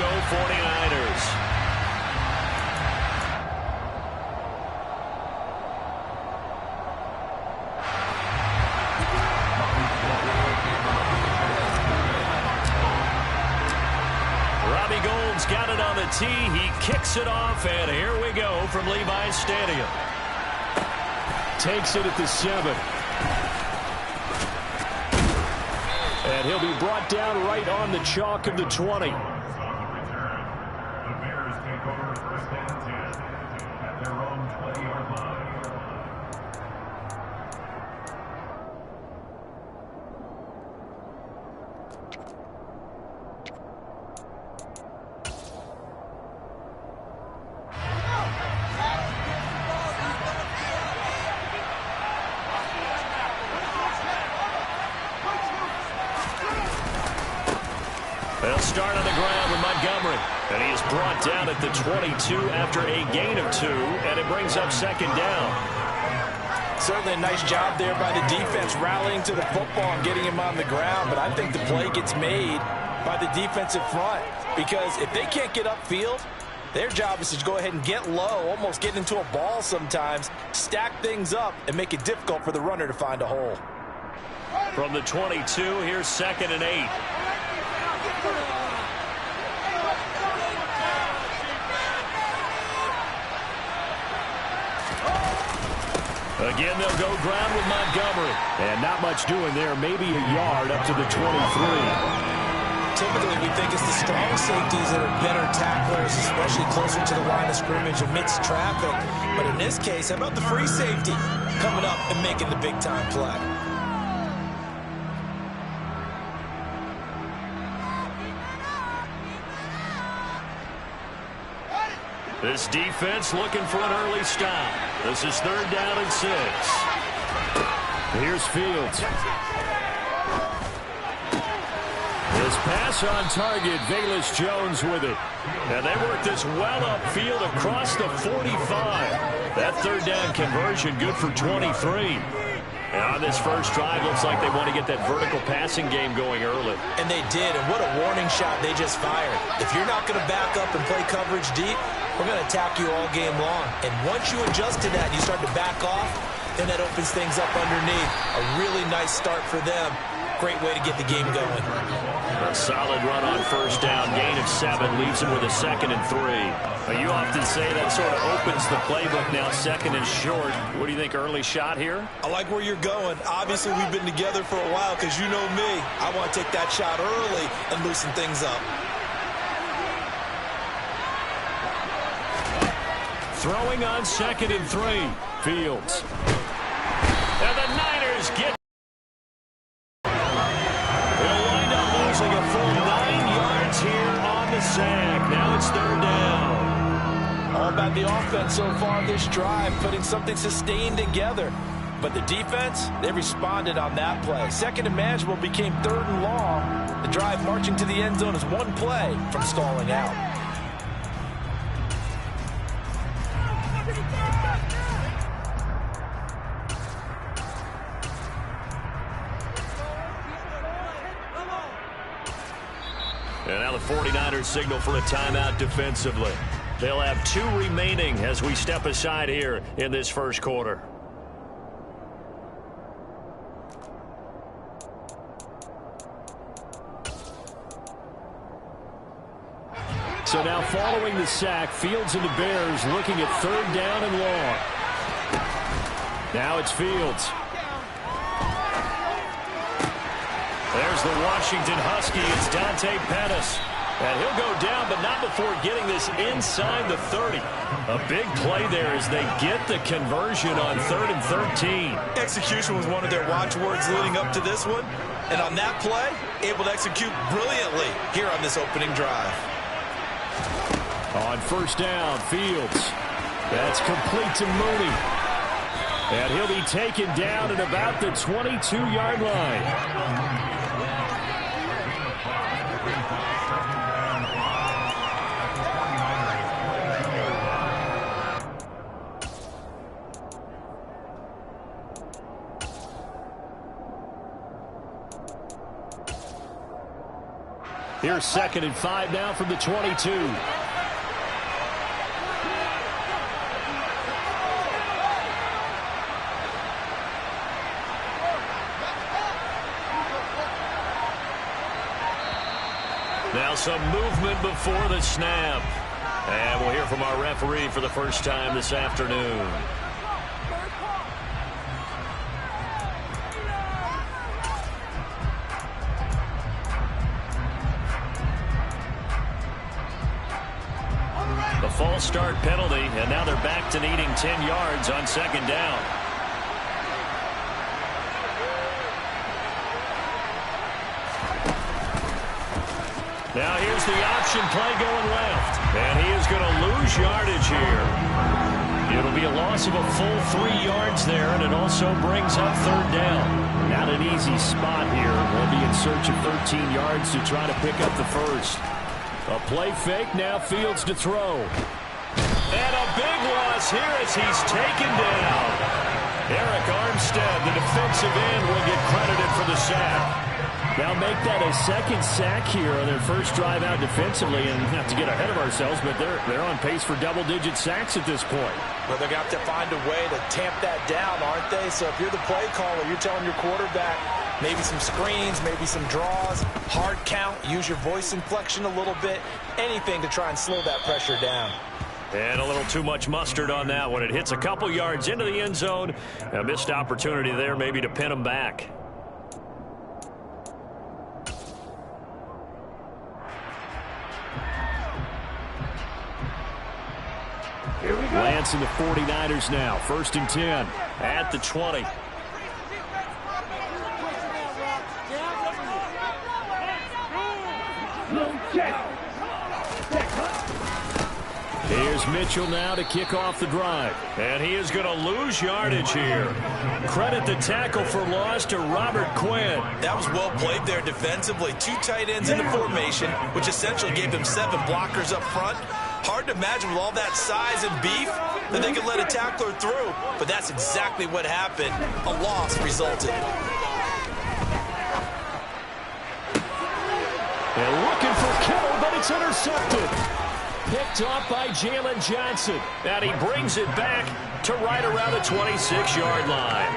go 49ers. Got it on the tee. He kicks it off, and here we go from Levi's Stadium. Takes it at the 7. And he'll be brought down right on the chalk of the 20. They'll start on the ground with Montgomery. And he is brought down at the 22 after a gain of 2, and it brings up second down. Certainly a nice job there by the defense rallying to the football and getting him on the ground, but I think the play gets made by the defensive front because if they can't get upfield, their job is to go ahead and get low, almost get into a ball sometimes, stack things up, and make it difficult for the runner to find a hole. From the 22, here's 2nd and 8. Again, they'll go ground with Montgomery. And not much doing there. Maybe a yard up to the 23. Typically, we think it's the strong safeties that are better tacklers, especially closer to the line of scrimmage amidst traffic. But in this case, how about the free safety coming up and making the big-time play? This defense looking for an early stop. This is 3rd down and 6. Here's Fields. His pass on target, Velus Jones with it. And they work this well upfield across the 45. That 3rd down conversion good for 23. And on this first drive, looks like they want to get that vertical passing game going early. And they did, and what a warning shot they just fired. If you're not going to back up and play coverage deep, we're going to attack you all game long. And once you adjust to that and you start to back off, then that opens things up underneath. A really nice start for them. Great way to get the game going. A solid run on first down. Gain of 7 leaves him with a 2nd and 3. Now, you often say that sort of opens the playbook now, 2nd and short. What do you think, early shot here? I like where you're going. Obviously, we've been together for a while because you know me. I want to take that shot early and loosen things up. Throwing on 2nd and 3. Fields. And the Niners get. They'll wind up losing a full 9 yards here on the sack. Now it's 3rd down. All about the offense so far this drive, putting something sustained together. But the defense, they responded on that play. 2nd and manageable became 3rd and long. The drive marching to the end zone is one play from stalling out. And now the 49ers signal for a timeout defensively. They'll have 2 remaining as we step aside here in this first quarter. So now following the sack, Fields and the Bears looking at 3rd down and long. Now it's Fields. There's the Washington Husky. It's Dante Pettis. And he'll go down, but not before getting this inside the 30. A big play there as they get the conversion on 3rd and 13. Execution was one of their watchwords leading up to this one. And on that play, able to execute brilliantly here on this opening drive. On first down, Fields. That's complete to Mooney. And he'll be taken down at about the 22-yard line. Here's 2nd and 5 now from the 22. Now some movement before the snap. And we'll hear from our referee for the first time this afternoon. The false start penalty, and now they're back to needing 10 yards on 2nd down. Now here's the option play going left. And he is going to lose yardage here. It'll be a loss of a full 3 yards there, and it also brings up 3rd down. Not an easy spot here. We'll be in search of 13 yards to try to pick up the first. A play fake, now Fields to throw. And a big loss here as he's taken down. Eric Armstead, the defensive end, will get credited for the sack. Now make that a 2nd sack here on their first drive out defensively, and not to get ahead of ourselves, but they're on pace for double-digit sacks at this point. Well, they're going to have to find a way to tamp that down, aren't they? So if you're the play caller, you're telling your quarterback maybe some screens, maybe some draws, hard count, use your voice inflection a little bit, anything to try and slow that pressure down. And a little too much mustard on that one. It hits a couple yards into the end zone. A missed opportunity there maybe to pin them back. Lance and the 49ers now. 1st and 10 at the 20. Here's Mitchell now to kick off the drive. And he is going to lose yardage here. Credit the tackle for loss to Robert Quinn. That was well played there defensively. 2 tight ends in the formation, which essentially gave them 7 blockers up front. Hard to imagine with all that size and beef that they could let a tackler through. But that's exactly what happened. A loss resulted. They're looking for Kittle, but it's intercepted. Picked off by Jalen Johnson. And he brings it back to right around the 26-yard line.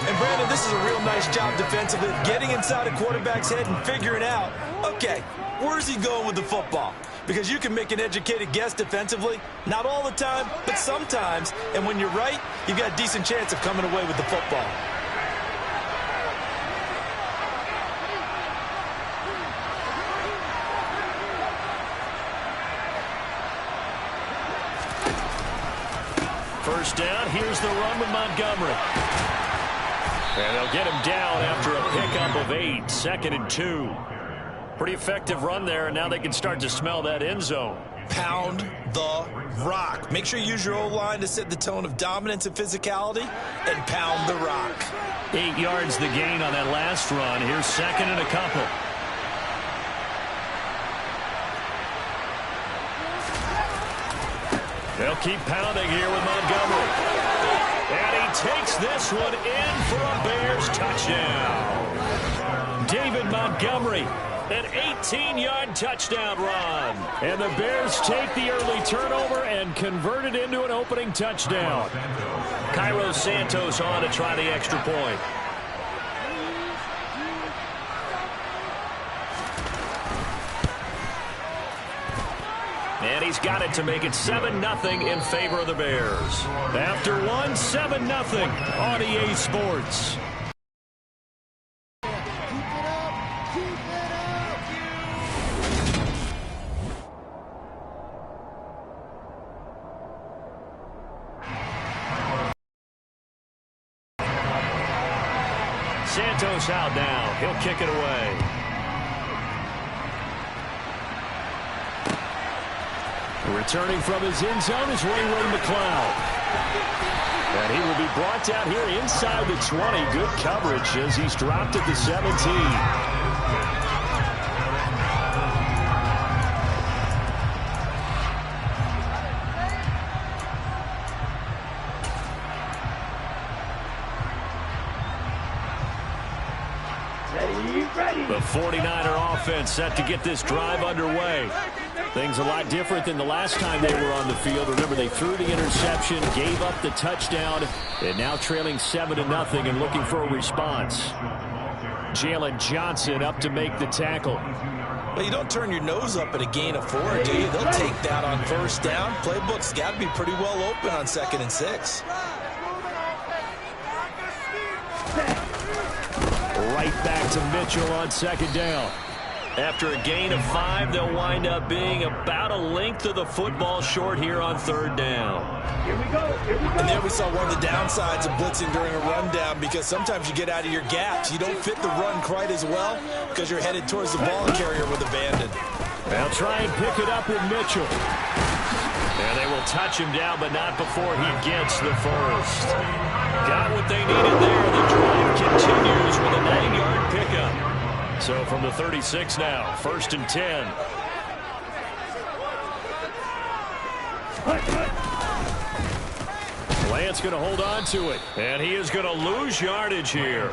And Brandon, this is a real nice job defensively, getting inside a quarterback's head and figuring out, okay, where's he going with the football? Because you can make an educated guess defensively, not all the time, but sometimes. And when you're right, you've got a decent chance of coming away with the football. First down, here's the run with Montgomery. And they'll get him down after a pickup of 8, 2nd and 2. Pretty effective run there, and now they can start to smell that end zone. Pound the rock. Make sure you use your O-line to set the tone of dominance and physicality, and pound the rock. 8 yards the gain on that last run. Here's 2nd and a couple. They'll keep pounding here with Montgomery. And he takes this one in for a Bears touchdown. David Montgomery, an 18-yard touchdown run. And the Bears take the early turnover and convert it into an opening touchdown. Cairo Santos on to try the extra point. And he's got it to make it 7-0 in favor of the Bears. After one, 7-0 on EA Sports. Santos out now. He'll kick it away. Returning from his end zone is Ray McLeod. And he will be brought down here inside the 20. Good coverage as he's dropped at the 17. The 49er offense set to get this drive underway. Things a lot different than the last time they were on the field. Remember, they threw the interception, gave up the touchdown, and now trailing 7-0 and looking for a response. Jalen Johnson up to make the tackle. Well, you don't turn your nose up at a gain of 4, do you? They'll take that on first down. Playbook's got to be pretty well open on 2nd and 6. Right back to Mitchell on 2nd down. After a gain of 5, they'll wind up being about a length of the football short here on 3rd down. And there we saw one of the downsides of blitzing during a rundown, because sometimes you get out of your gaps. You don't fit the run quite as well because you're headed towards the ball carrier with abandon. They'll try and pick it up with Mitchell. And they will touch him down, but not before he gets the first. Got what they needed there. The drive continues with a 9-yard pickup. So from the 36 now, 1st and 10. Lance going to hold on to it, and he is going to lose yardage here.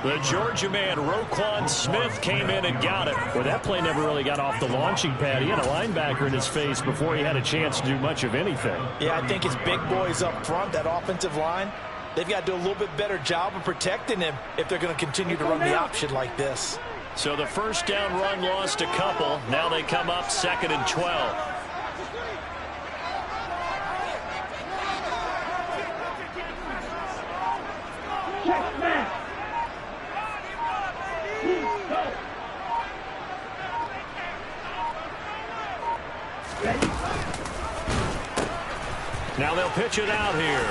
The Georgia man, Roquan Smith, came in and got it. Well, that play never really got off the launching pad. He had a linebacker in his face before he had a chance to do much of anything. Yeah, I think it's big boys up front, that offensive line. They've got to do a little bit better job of protecting him if they're going to continue to run the option like this. So the first down run lost a couple. Now they come up 2nd and 12. Now they'll pitch it out here.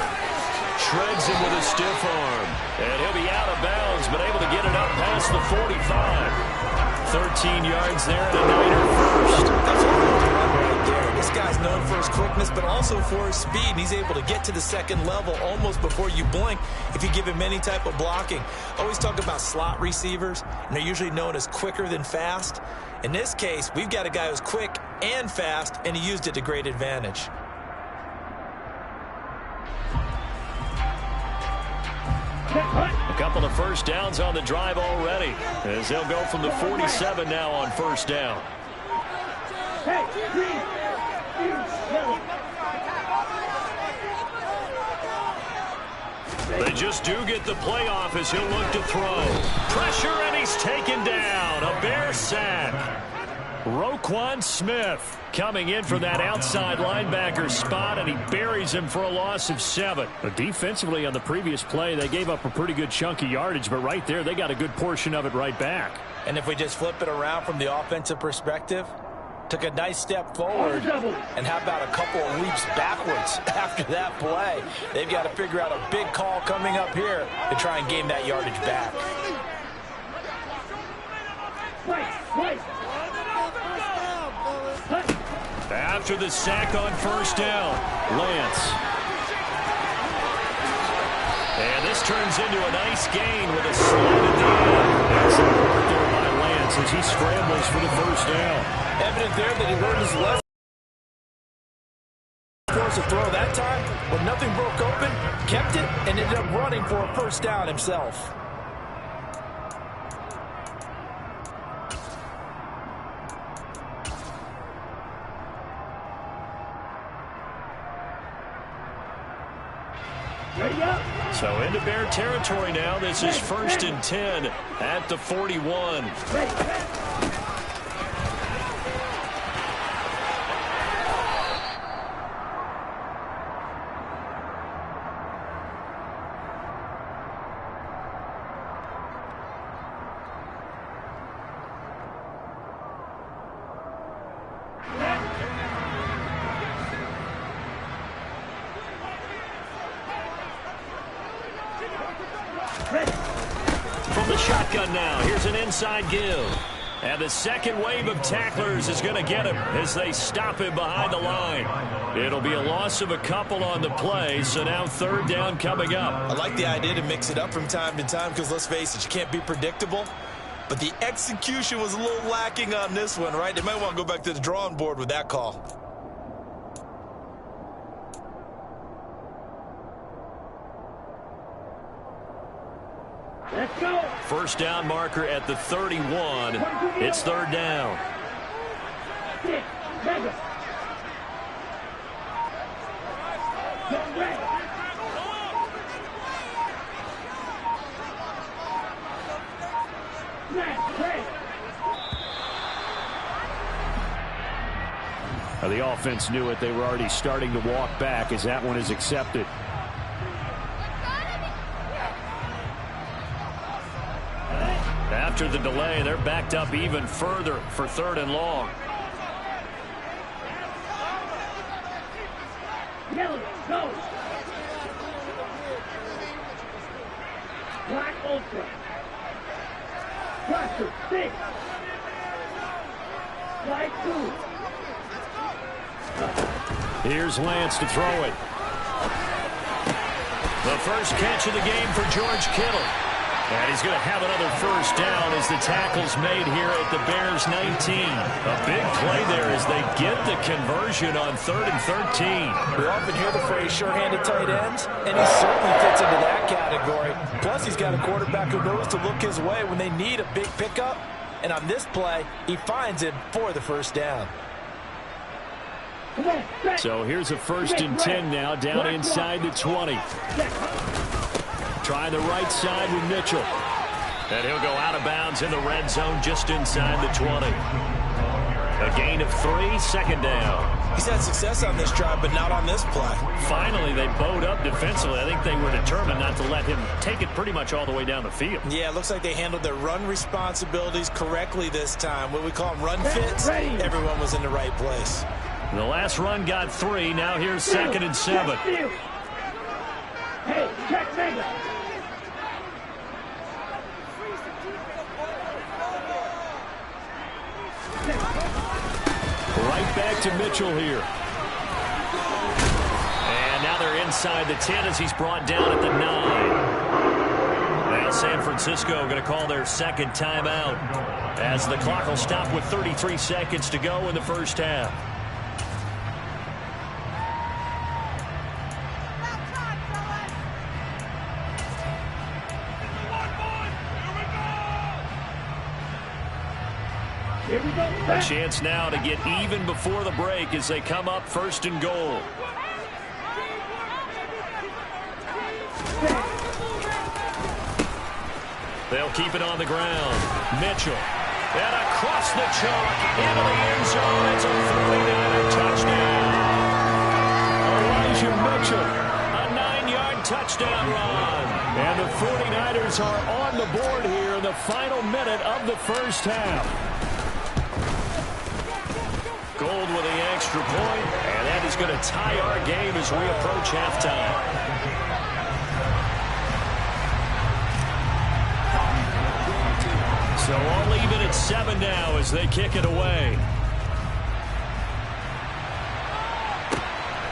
Shreds him with a stiff arm. And he'll be out of bounds, but able to get it up past the 45. 13 yards there and a 9er first. That's a good run right there. This guy's known for his quickness, but also for his speed. And he's able to get to the 2nd level almost before you blink if you give him any type of blocking. Always talk about slot receivers, and they're usually known as quicker than fast. In this case, we've got a guy who's quick and fast, and he used it to great advantage. A couple of first downs on the drive already, as they'll go from the 47 now on 1st down. They just do get the playoff as he'll look to throw. Pressure, and he's taken down. A Bear sack. Roquan Smith coming in for that outside linebacker spot, and he buries him for a loss of 7. But defensively on the previous play, they gave up a pretty good chunk of yardage, but right there they got a good portion of it right back. And if we just flip it around from the offensive perspective, took a nice step forward, and how about a couple of leaps backwards after that play? They've got to figure out a big call coming up here to try and gain that yardage back. After the sack on 1st down, Lance. And this turns into a nice gain with a slide at the end. Excellent work there by Lance as he scrambles for the 1st down. Evident there that he learned his lesson. Forced to throw that time when nothing broke open, kept it, and ended up running for a 1st down himself. So into Bear territory now. This is 1st and 10 at the 41. From the shotgun now, here's an inside give. And the second wave of tacklers is going to get him as they stop him behind the line. It'll be a loss of a couple on the play, so now 3rd down coming up. I like the idea to mix it up from time to time because, let's face it, you can't be predictable. But the execution was a little lacking on this one, right? They might want to go back to the drawing board with that call. Let's go. First down marker at the 31. It's third down. The offense knew it. They were already starting to walk back as that one is accepted. After the delay, they're backed up even further for third and long. Go. Black ultra. Cluster 6. White 2. Here's Lance to throw it. The first catch of the game for George Kittle. And he's going to have another first down as the tackle's made here at the Bears 19. A big play there as they get the conversion on 3rd and 13. We often hear the phrase sure-handed tight ends, and he certainly fits into that category. Plus, he's got a quarterback who knows to look his way when they need a big pickup. And on this play, he finds him for the first down. So here's a 1st and 10 now, down inside the 20. Try the right side with Mitchell. And he'll go out of bounds in the red zone just inside the 20. A gain of 3, second down. He's had success on this drive, but not on this play. Finally, they bowed up defensively. I think they were determined not to let him take it pretty much all the way down the field. Yeah, it looks like they handled their run responsibilities correctly this time. What we call them run fits, everyone was in the right place. The last run got 3. Now here's 2nd and 7. Hey, check mega. Right back to Mitchell here. And now they're inside the 10 as he's brought down at the 9. Now San Francisco going to call their second timeout as the clock will stop with 33 seconds to go in the first half. A chance now to get even before the break as they come up 1st and goal. They'll keep it on the ground. Mitchell. And across the chalk into the end zone. It's a 49er touchdown. Elijah Mitchell. A 9-yard touchdown run. And the 49ers are on the board here in the final minute of the first half. Gold with the extra point, and that is going to tie our game as we approach halftime. So all even at 7 now as they kick it away.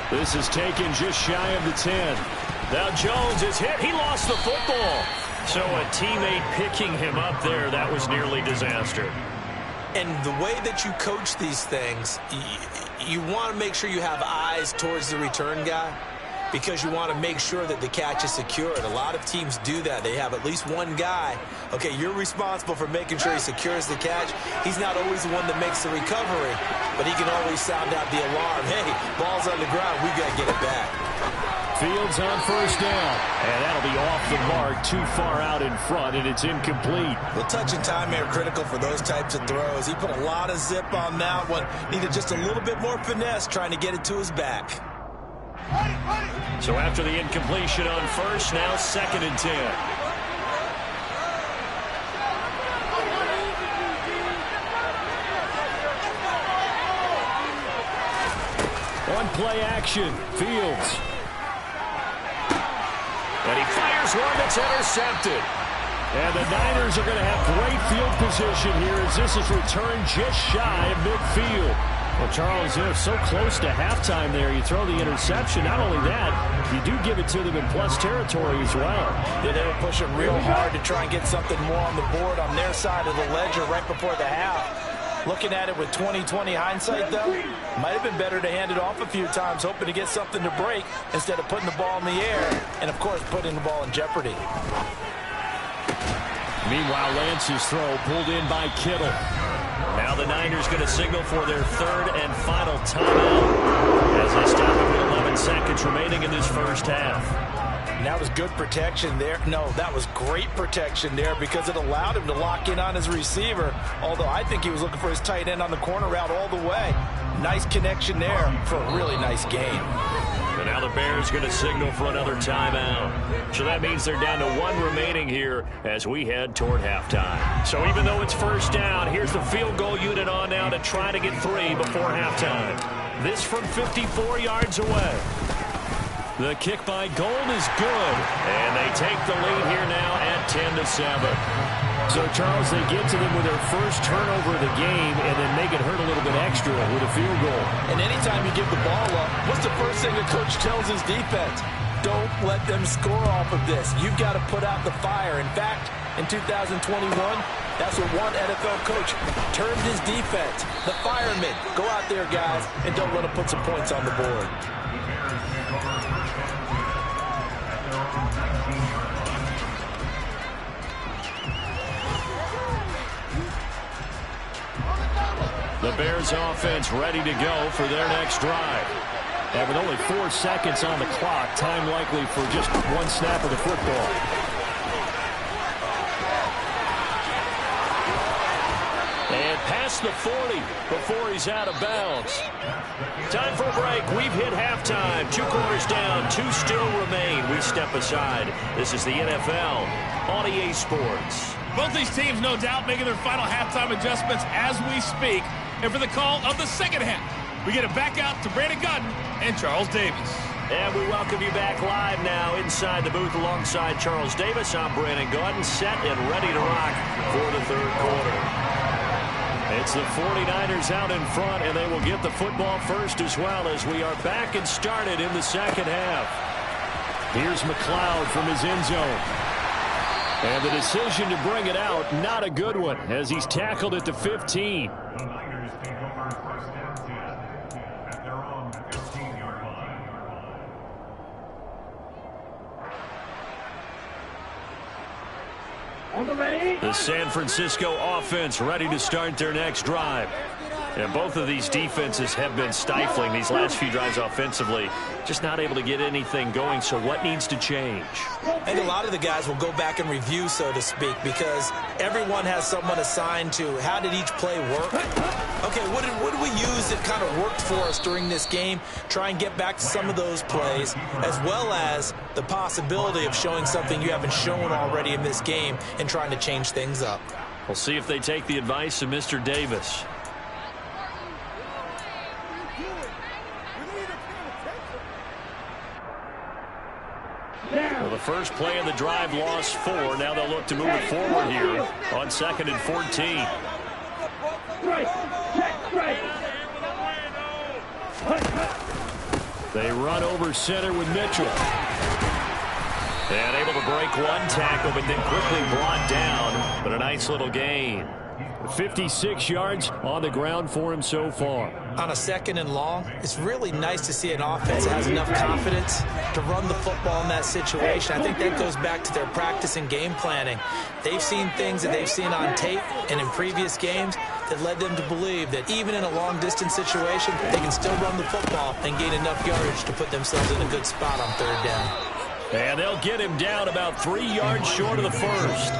This is taken just shy of the 10. Now Jones is hit. He lost the football. So a teammate picking him up there, that was nearly disaster. And the way that you coach these things, you want to make sure you have eyes towards the return guy because you want to make sure that the catch is secured. A lot of teams do that. They have at least one guy. Okay, you're responsible for making sure he secures the catch. He's not always the one that makes the recovery, but he can always sound out the alarm. Hey, ball's on the ground. We got to get it back. Fields on first down, and that'll be off the mark, too far out in front, and it's incomplete. Well, touch and time are critical for those types of throws. He put a lot of zip on that one. Needed just a little bit more finesse trying to get it to his back. So after the incompletion on first, now 2nd and 10. On play action, Fields. And he fires one that's intercepted. And the Niners are going to have great field position here as this is returned just shy of midfield. Well, Charles, they're so close to halftime there. You throw the interception. Not only that, you do give it to them in plus territory as well. Yeah, they were pushing real hard to try and get something more on the board on their side of the ledger right before the half. Looking at it with 20/20 hindsight, though, might have been better to hand it off a few times, hoping to get something to break instead of putting the ball in the air and, of course, putting the ball in jeopardy. Meanwhile, Lance's throw pulled in by Kittle. Now the Niners going to signal for their third and final timeout as they stop it with 11 seconds remaining in this first half. And that was good protection there. No, that was great protection there because it allowed him to lock in on his receiver, although I think he was looking for his tight end on the corner route all the way. Nice connection there for a really nice gain. And now the Bears going to signal for another timeout. So that means they're down to 1 remaining here as we head toward halftime. So even though it's first down, here's the field goal unit on now to try to get 3 before halftime. This from 54 yards away. The kick by Gold is good. And they take the lead here now at 10-7. So, Charles, they get to them with their first turnover of the game and then make it hurt a little bit extra with a field goal. And anytime you give the ball up, what's the first thing a coach tells his defense? Don't let them score off of this. You've got to put out the fire. In fact, in 2021, that's what one NFL coach termed his defense. The firemen. Go out there, guys, and don't let them put some points on the board. The Bears offense ready to go for their next drive. And with only 4 seconds on the clock, time likely for just 1 snap of the football. And past the 40 before he's out of bounds. Time for a break. We've hit halftime. 2 quarters down, 2 still remain. We step aside. This is the NFL on EA Sports. Both these teams, no doubt, making their final halftime adjustments as we speak. And for the call of the second half, we get it back out to Brandon Gutton and Charles Davis. And we welcome you back live now inside the booth alongside Charles Davis. I'm Brandon Gutton, set and ready to rock for the third quarter. It's the 49ers out in front, and they will get the football first as well as we are back and started in the second half. Here's McLeod from his end zone. And the decision to bring it out, not a good one, as he's tackled at the 15. The San Francisco offense ready to start their next drive. And both of these defenses have been stifling these last few drives offensively. Just not able to get anything going, so what needs to change? I think a lot of the guys will go back and review, so to speak, because everyone has someone assigned to how did each play work. Okay, what did we use that kind of worked for us during this game? Try and get back to some of those plays, as well as the possibility of showing something you haven't shown already in this game and trying to change things up. We'll see if they take the advice of Mr. Davis. Well, the first play of the drive lost 4. Now they'll look to move it forward here on 2nd and 14. They run over center with Mitchell. And able to break 1 tackle, but then quickly brought down. But a nice little gain. 56 yards on the ground for him so far. On a 2nd and long, it's really nice to see an offense that has enough confidence to run the football in that situation. I think that goes back to their practice and game planning. They've seen things that they've seen on tape and in previous games that led them to believe that even in a long-distance situation, they can still run the football and gain enough yardage to put themselves in a good spot on 3rd down. And they'll get him down about 3 yards short of the first.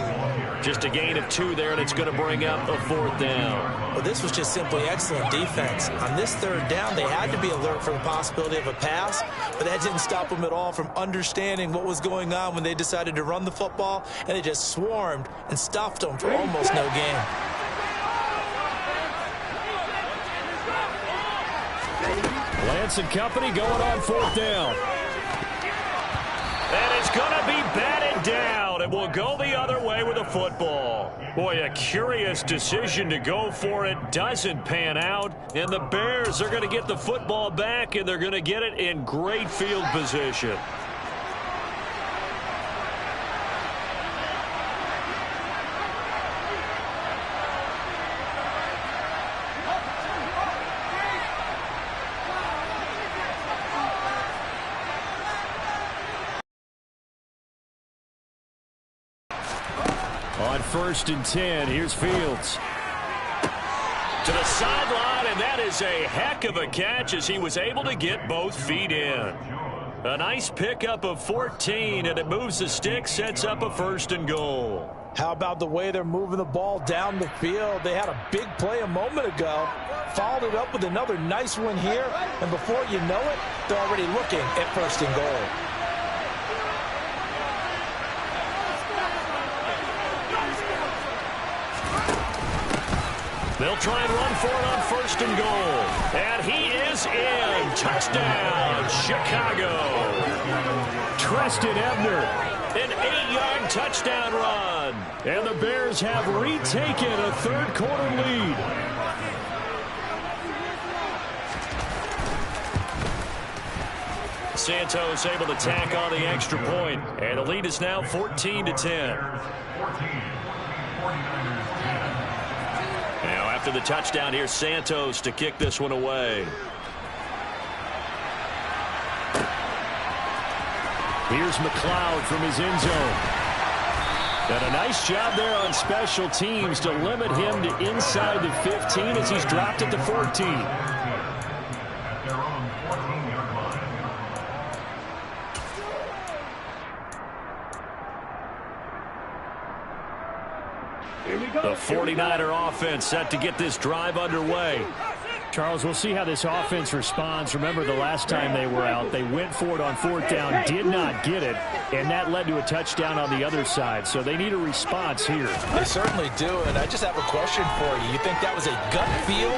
Just a gain of 2 there, and it's going to bring up a 4th down. Well, this was just simply excellent defense. On this 3rd down, they had to be alert for the possibility of a pass, but that didn't stop them at all from understanding what was going on when they decided to run the football, and they just swarmed and stuffed them for almost no gain. Lance and company going on 4th down. And it's going to be batted down. It will go the other way with the football. Boy, a curious decision to go for it. Doesn't pan out. And the Bears are going to get the football back, and they're going to get it in great field position. On 1st and 10. Here's Fields. To the sideline, and that is a heck of a catch as he was able to get both feet in. A nice pickup of 14, and it moves the stick, sets up a 1st and goal. How about the way they're moving the ball down the field? They had a big play a moment ago, followed it up with another nice one here, and before you know it, they're already looking at 1st and goal. They'll try and run for it on 1st and goal. And he is in. Touchdown, Chicago. Treston Ebner, an 8-yard touchdown run. And the Bears have retaken a 3rd quarter lead. Santos able to tack on the extra point. And the lead is now 14-10. Now after the touchdown, here's Santos to kick this one away. Here's McLeod from his end zone. And a nice job there on special teams to limit him to inside the 15 as he's dropped it to 14. The 49er offense set to get this drive underway. Charles, we'll see how this offense responds. Remember the last time they were out, they went for it on 4th down, did not get it, and that led to a touchdown on the other side. So they need a response here. They certainly do, and I just have a question for you. You think that was a gut feel,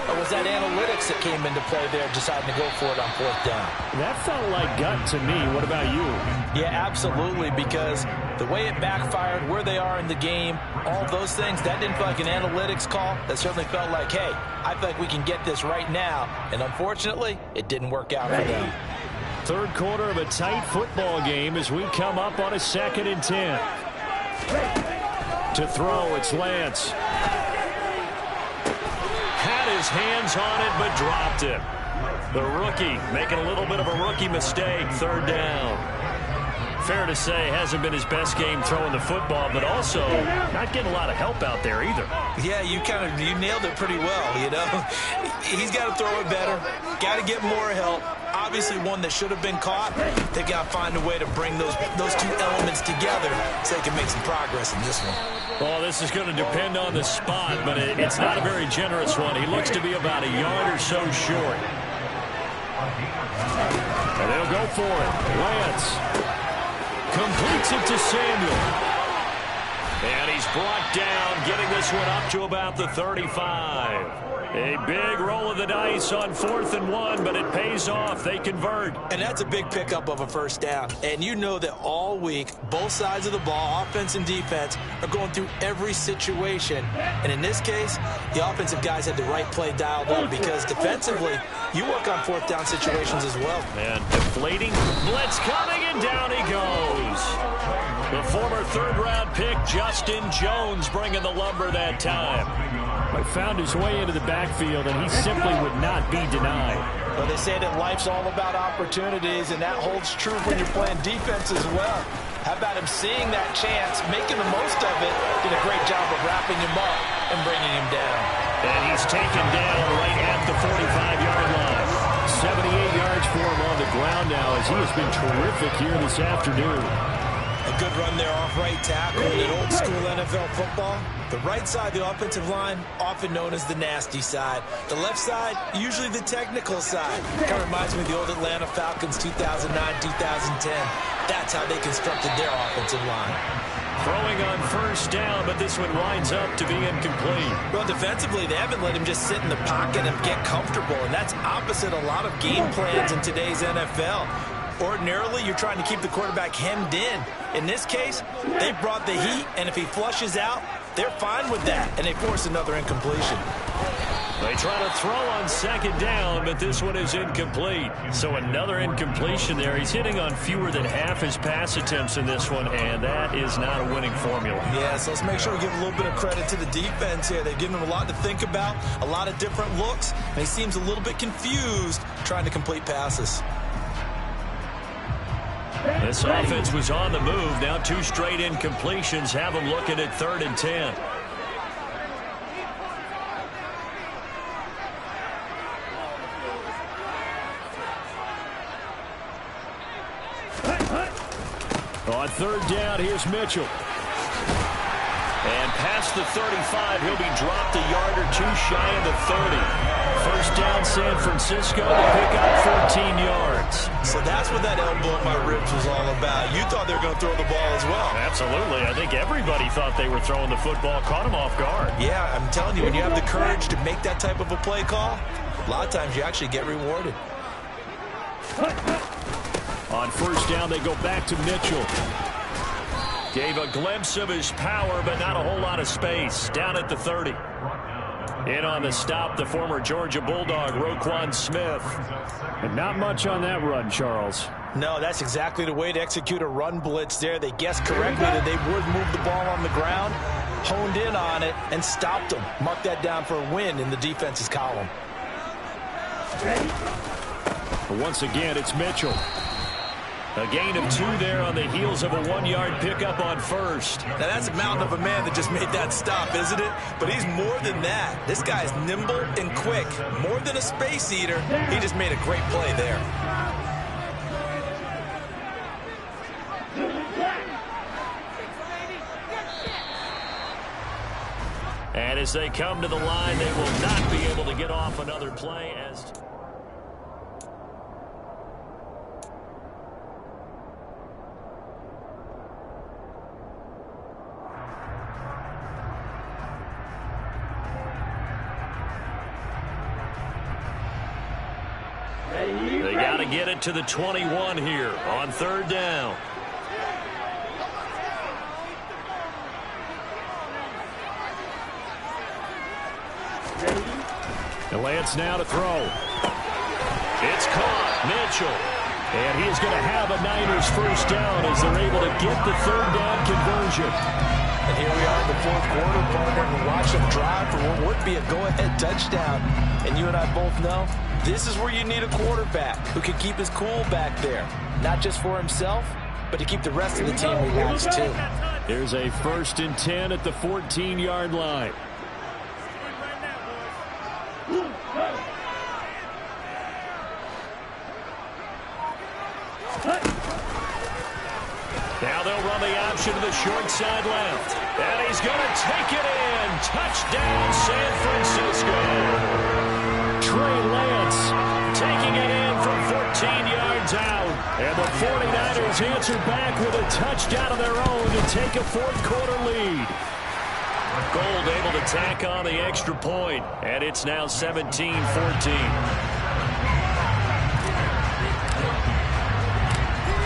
or was that analytics that came into play there deciding to go for it on 4th down? That felt like gut to me. What about you? Yeah, absolutely, because the way it backfired, where they are in the game, all those things, that didn't feel like an analytics call. That certainly felt like, hey, I feel like we can get this right now. And unfortunately, it didn't work out for them. 3rd quarter of a tight football game as we come up on a 2nd and 10. To throw, it's Lance. Had his hands on it, but dropped it. The rookie making a little bit of a rookie mistake, 3rd down. Fair to say, hasn't been his best game throwing the football, but also not getting a lot of help out there either. Yeah, you nailed it pretty well, you know. He's got to throw it better, got to get more help. Obviously one that should have been caught. They got to find a way to bring those two elements together so they can make some progress in this one. Well, this is going to depend on the spot, but it's not a very generous one. He looks to be about a yard or so short. And they'll go for it. Lance completes it to Samuel. And he's brought down, getting this one up to about the 35. A big roll of the dice on 4th and 1, but it pays off. They convert. And that's a big pickup of a 1st down. And you know that all week, both sides of the ball, offense and defense, are going through every situation. And in this case, the offensive guys had the right play dialed up because defensively, you work on 4th down situations as well. And deflating, blitz coming, and down he goes. The former 3rd-round pick, Justin Jones, bringing the lumber that time. But found his way into the backfield, and he simply would not be denied. Well, they say that life's all about opportunities, and that holds true when you're playing defense as well. How about him seeing that chance, making the most of it, did a great job of wrapping him up and bringing him down. And he's taken down right at the 45-yard line. 78 yards for him on the ground now as he has been terrific here this afternoon. A good run there off right tackle in old school NFL football. The right side, the offensive line, often known as the nasty side. The left side, usually the technical side. Kind of reminds me of the old Atlanta Falcons 2009, 2010. That's how they constructed their offensive line. Throwing on 1st down, but this one winds up to be incomplete. Well, defensively, they haven't let him just sit in the pocket and get comfortable, and that's opposite a lot of game plans in today's NFL. Ordinarily, you're trying to keep the quarterback hemmed in. In this case, they brought the heat, and if he flushes out, they're fine with that, and they force another incompletion. They try to throw on 2nd down, but this one is incomplete. So another incompletion there. He's hitting on fewer than half his pass attempts in this one, and that is not a winning formula. Yeah, so let's make sure we give a little bit of credit to the defense here. They've given him a lot to think about, a lot of different looks, and he seems a little bit confused trying to complete passes. This offense was on the move. Now 2 straight incompletions have them looking at 3rd and 10. On 3rd down, here's Mitchell. And past the 35, he'll be dropped a yard or 2 shy of the 30. 1st down, San Francisco to pick up 14 yards. So that's what that elbow in my ribs was all about. You thought they were going to throw the ball as well. Absolutely. I think everybody thought they were throwing the football, caught him off guard. Yeah, I'm telling you, when you have the courage to make that type of a play call, a lot of times you actually get rewarded. On 1st down, they go back to Mitchell. Gave a glimpse of his power, but not a whole lot of space. Down at the 30. In on the stop, the former Georgia Bulldog, Roquan Smith. And not much on that run, Charles. No, that's exactly the way to execute a run blitz there. They guessed correctly that they would move the ball on the ground, honed in on it, and stopped them. Mark that down for a win in the defense's column. But once again, it's Mitchell. A gain of 2 there on the heels of a 1-yard pickup on 1st. Now that's a mountain of a man that just made that stop, isn't it? But he's more than that. This guy's nimble and quick. More than a space eater. He just made a great play there. And as they come to the line, they will not be able to get off another play as... They got to get it to the 21 here on 3rd down. The Lance now to throw. It's caught. Mitchell. And he's going to have a Niners 1st down as they're able to get the 3rd down conversion. And here we are in the 4th quarter, partner. We watch them drive for what would be a go-ahead touchdown. And you and I both know this is where you need a quarterback who can keep his cool back there. Not just for himself, but to keep the rest of the team relaxed too. There's a 1st and 10 at the 14-yard line. Now they'll run the option to the short side left. And he's going to take it in. Touchdown, San Francisco. Trey Lance taking it in from 14 yards out. And the 49ers answer back with a touchdown of their own to take a 4th quarter lead. Gold able to tack on the extra point. And it's now 17-14.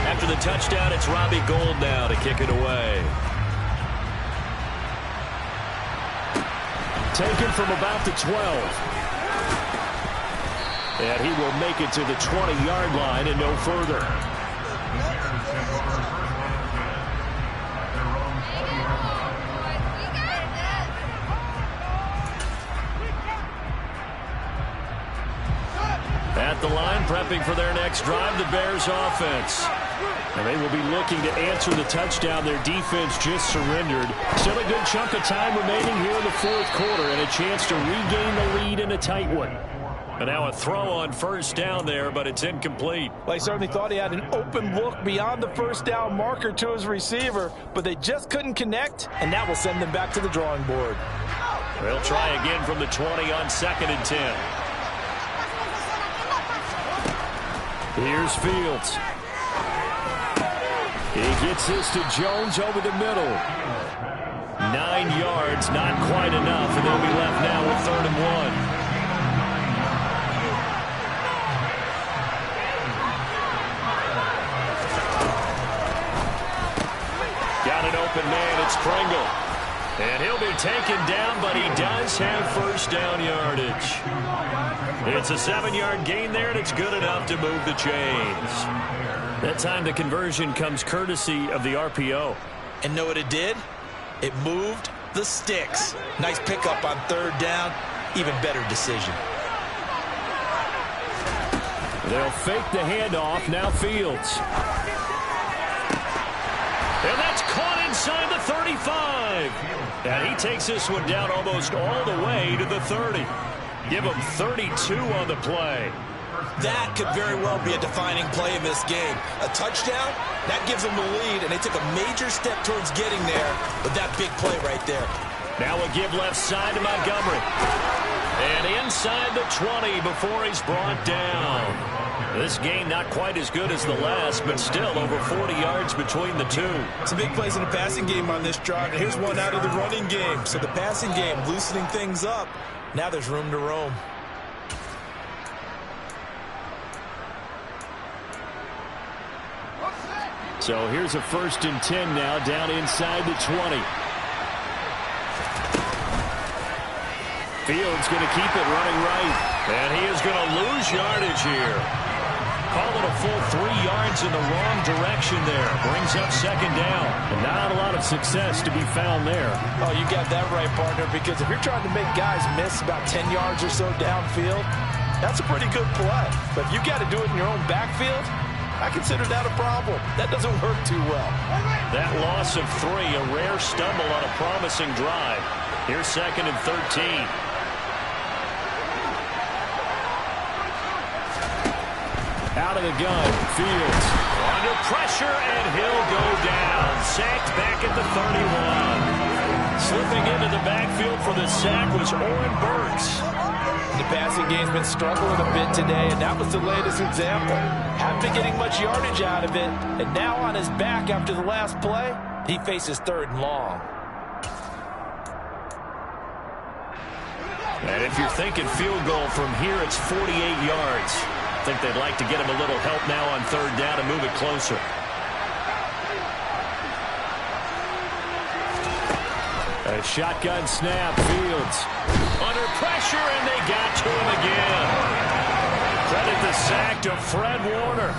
After the touchdown, it's Robbie Gould now to kick it away. Taken from about the 12. And he will make it to the 20-yard line and no further. At the line, prepping for their next drive, the Bears offense. And they will be looking to answer the touchdown their defense just surrendered. Still a good chunk of time remaining here in the 4th quarter and a chance to regain the lead in a tight one. And now a throw on 1st down there, but it's incomplete. Well, he certainly thought he had an open look beyond the 1st down marker to his receiver, but they just couldn't connect, and that will send them back to the drawing board. They'll try again from the 20 on 2nd and 10. Here's Fields. He gets this to Jones over the middle. 9 yards, not quite enough, and they'll be left now with 3rd and 1. Got an open man, it's Pringle. And he'll be taken down, but he does have 1st down yardage. It's a 7-yard gain there, and it's good enough to move the chains. That time the conversion comes courtesy of the RPO. And know what it did? It moved the sticks. Nice pickup on 3rd down. Even better decision. They'll fake the handoff. Now Fields. the 35. And he takes this one down almost all the way to the 30. Give him 32 on the play. That could very well be a defining play in this game. A touchdown, that gives them the lead, and they took a major step towards getting there with that big play right there. Now a give left side to Montgomery. And inside the 20 before he's brought down. This game not quite as good as the last, but still over 40 yards between the two. Some big plays in the passing game on this drive. And here's one out of the running game. So the passing game loosening things up. Now there's room to roam. So here's a 1st and 10 now down inside the 20. Fields going to keep it running right. And he is going to lose yardage here. Call it a full 3 yards in the wrong direction there. Brings up 2nd down. And not a lot of success to be found there. Oh, you got that right, partner, because if you're trying to make guys miss about 10 yards or so downfield, that's a pretty good play. But if you got to do it in your own backfield, I consider that a problem. That doesn't work too well. That loss of 3, a rare stumble on a promising drive. Here's 2nd and 13. Out of the gun, Fields under pressure, and he'll go down. Sacked back at the 31. Slipping into the backfield for the sack was Oren Burks. The passing game's been struggling a bit today, and that was the latest example. Haven't been getting much yardage out of it, and now on his back after the last play, he faces 3rd and long. And if you're thinking field goal from here, it's 48 yards. I think they'd like to get him a little help now on 3rd down and move it closer. A shotgun snap, Fields under pressure, and they got to him again. Credit the sack to Fred Warner.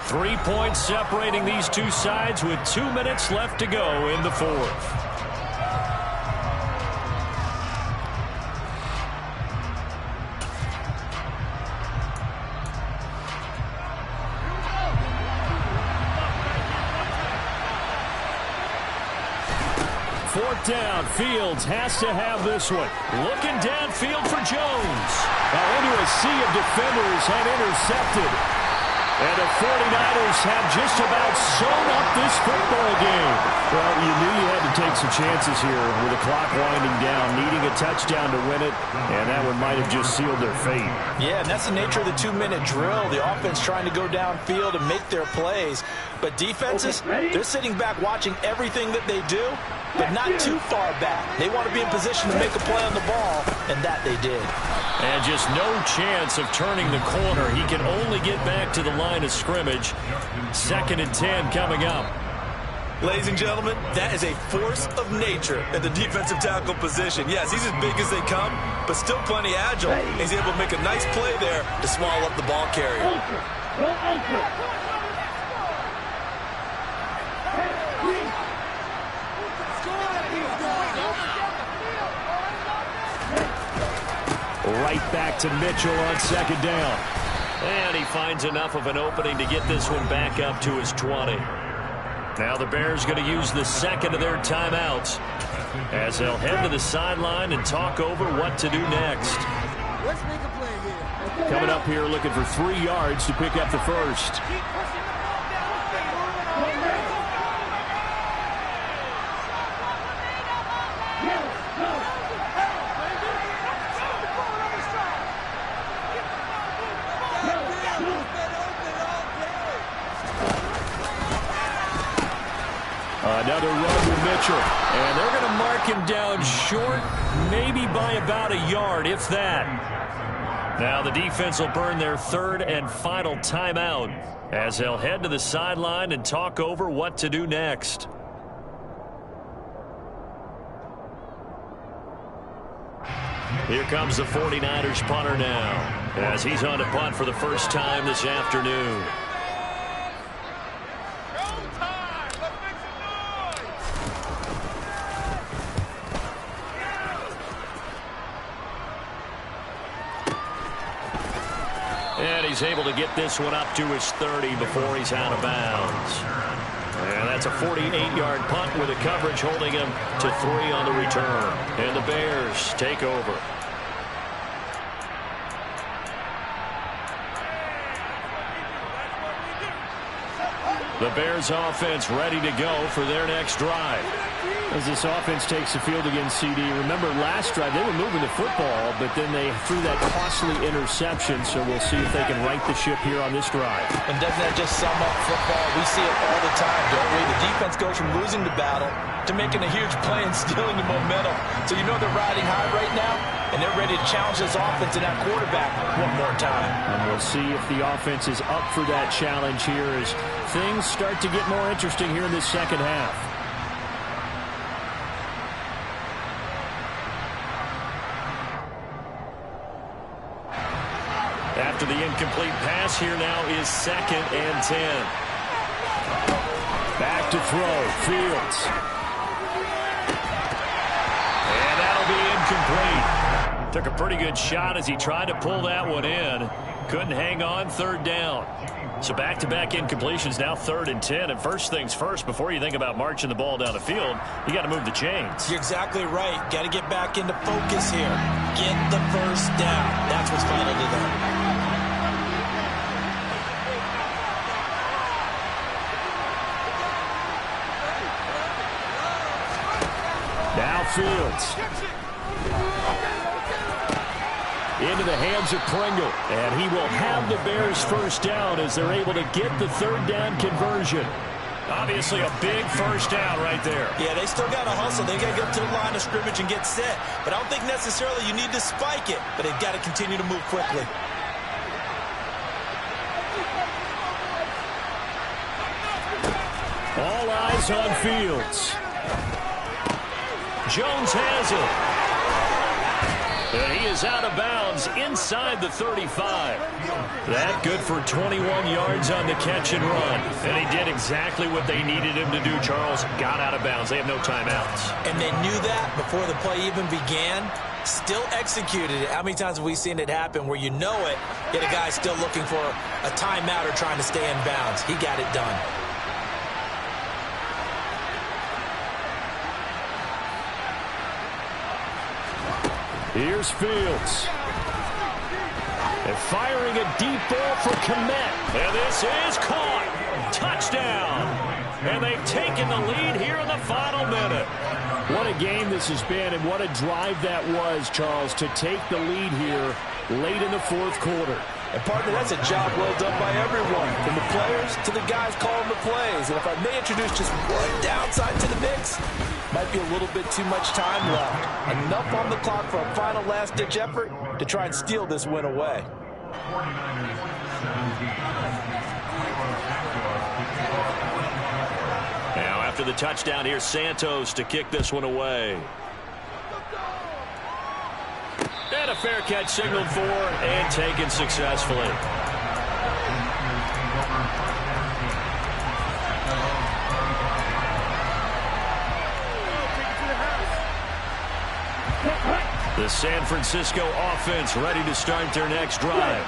3 points separating these two sides with 2 minutes left to go in the 4th. Down, Fields has to have this one. Looking downfield for Jones. Now into a sea of defenders and intercepted. And the 49ers have just about sewn up this football game. Well, you knew you had to take some chances here with the clock winding down, needing a touchdown to win it, and that one might have just sealed their fate. Yeah, and that's the nature of the 2-minute drill. The offense trying to go downfield and make their plays. But defenses, they're sitting back watching everything that they do, but not too far back. They want to be in position to make a play on the ball, and that they did. And just no chance of turning the corner. He can only get back to the line of scrimmage. 2nd and 10 coming up. Ladies and gentlemen, that is a force of nature at the defensive tackle position. Yes, he's as big as they come, but still plenty agile. He's able to make a nice play there to swallow up the ball carrier. Go anchor. Right back to Mitchell on 2nd down. And he finds enough of an opening to get this one back up to his 20. Now the Bears going to use the 2nd of their timeouts as they'll head to the sideline and talk over what to do next. Let's make a play here. Coming up here looking for 3 yards to pick up the 1st. Another run with Mitchell. And they're going to mark him down short, maybe by about a yard, if that. Now the defense will burn their 3rd and final timeout as they'll head to the sideline and talk over what to do next. Here comes the 49ers punter now as he's on to punt for the first time this afternoon. And he's able to get this one up to his 30 before he's out of bounds. And that's a 48-yard punt with a coverage holding him to 3 on the return. And the Bears take over. The Bears offense ready to go for their next drive. As this offense takes the field against CD, remember last drive they were moving the football, but then they threw that costly interception, so we'll see if they can right the ship here on this drive. And doesn't that just sum up football? We see it all the time, don't we? The defense goes from losing the battle to making a huge play and stealing the momentum. So you know they're riding high right now, and they're ready to challenge this offense and that quarterback one more time. And we'll see if the offense is up for that challenge here as things start to get more interesting here in this second half. After the incomplete pass, here now is 2nd and 10. Back to throw, Fields. And that'll be incomplete. Took a pretty good shot as he tried to pull that one in. Couldn't hang on, 3rd down. So back-to-back incompletions, now 3rd and 10. And first things first, before you think about marching the ball down the field, you got to move the chains. You're exactly right. Got to get back into focus here. Get the first down. That's what's vital to them. Now Fields. Into the hands of Pringle. And he will have the Bears first down as they're able to get the 3rd down conversion. Obviously a big first down right there. Yeah, they still got to hustle. They got to get up to the line of scrimmage and get set. But I don't think necessarily you need to spike it. But they've got to continue to move quickly. All eyes on Fields. Jones has it. And he is out of bounds inside the 35. That good for 21 yards on the catch and run. And he did exactly what they needed him to do, Charles. Got out of bounds. They have no timeouts. And they knew that before the play even began. Still executed it. How many times have we seen it happen where you know it, yet a guy still looking for a timeout or trying to stay in bounds? He got it done. Here's Fields. And firing a deep ball for Kmet. And this is caught. Touchdown. And they've taken the lead here in the final minute. What a game this has been, and what a drive that was, Charles, to take the lead here late in the 4th quarter. And, partner, that's a job well done by everyone, from the players to the guys calling the plays. And if I may introduce just one downside to the mix, might be a little bit too much time left. Enough on the clock for a final last-ditch effort to try and steal this win away. Now, after the touchdown, here's Santos to kick this one away. And a fair catch signaled for and taken successfully. The San Francisco offense ready to start their next drive.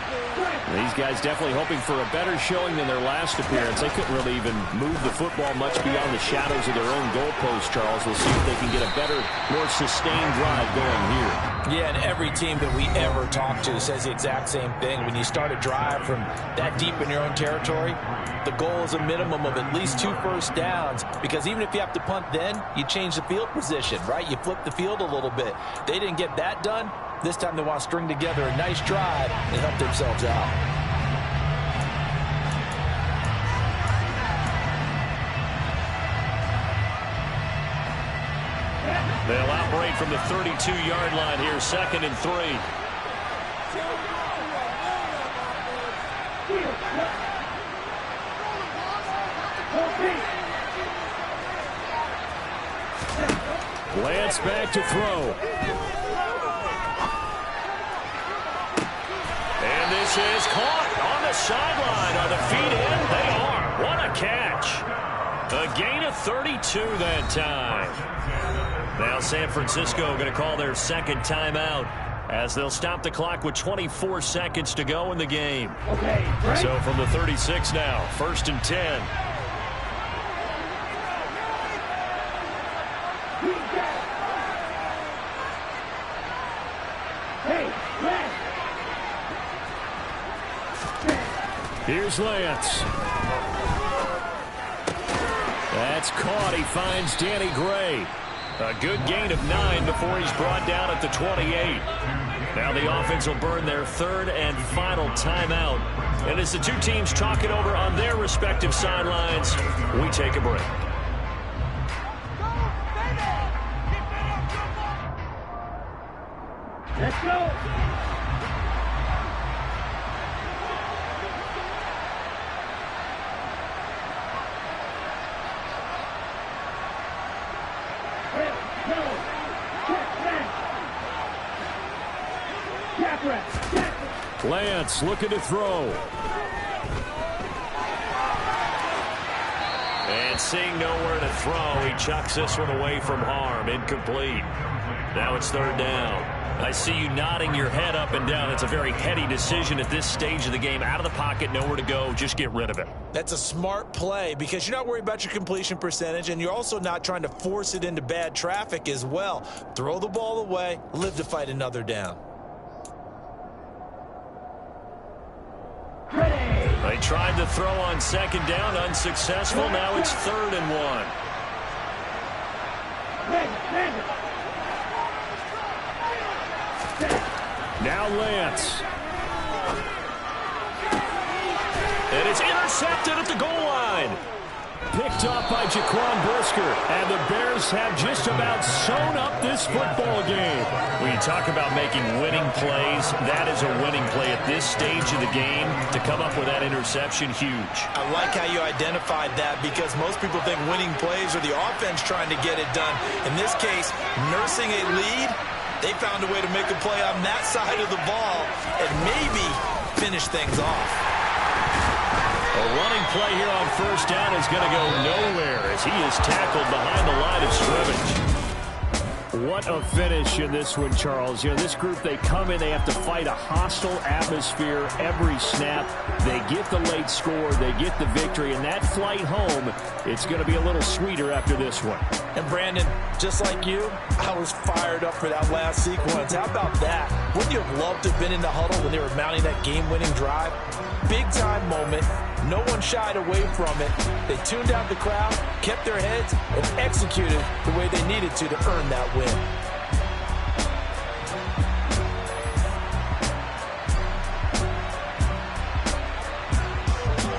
These guys definitely hoping for a better showing than their last appearance. They couldn't really even move the football much beyond the shadows of their own goalpost, Charles. We'll see if they can get a better, more sustained drive going here. Yeah, and every team that we ever talk to says the exact same thing. When you start a drive from that deep in your own territory, the goal is a minimum of at least 2 first downs, because even if you have to punt then, you change the field position, right? You flip the field a little bit. They didn't get that done. This time they want to string together a nice drive and help themselves out. They'll operate from the 32-yard line here, 2nd and 3. Lance back to throw. And this is caught on the sideline. Are the feet in? They are. What a catch. A gain of 32 that time. Now San Francisco going to call their 2nd timeout as they'll stop the clock with 24 seconds to go in the game. So from the 36 now, 1st and 10. Here's Lance. That's caught. He finds Danny Gray. A good gain of 9 before he's brought down at the 28. Now the offense will burn their third and final timeout. And as the two teams talk it over on their respective sidelines, we take a break. Let's go. Lance looking to throw. And seeing nowhere to throw, he chucks this one away from harm. Incomplete. Now it's third down. I see you nodding your head up and down. It's a very heady decision at this stage of the game. Out of the pocket, nowhere to go. Just get rid of it. That's a smart play because you're not worried about your completion percentage, and you're also not trying to force it into bad traffic as well. Throw the ball away, live to fight another down. They tried to throw on second down, unsuccessful. Now it's 3rd and 1. Now Lance. And it's intercepted at the goal line. Picked off by Jaquan Brisker. And the Bears have just about sewn up this football game. When you talk about making winning plays, that is a winning play at this stage of the game. To come up with that interception, huge. I like how you identified that because most people think winning plays are the offense trying to get it done. In this case, nursing a lead, they found a way to make a play on that side of the ball and maybe finish things off. A running play here on first down is going to go nowhere as he is tackled behind the line of scrimmage. What a finish in this one, Charles. You know, this group, they come in, they have to fight a hostile atmosphere every snap. They get the late score, they get the victory, and that flight home, it's going to be a little sweeter after this one. And Brandon, just like you, I was fired up for that last sequence. How about that? Wouldn't you have loved to have been in the huddle when they were mounting that game-winning drive? Big-time moment. No one shied away from it. They tuned out the crowd, kept their heads, and executed the way they needed to earn that win.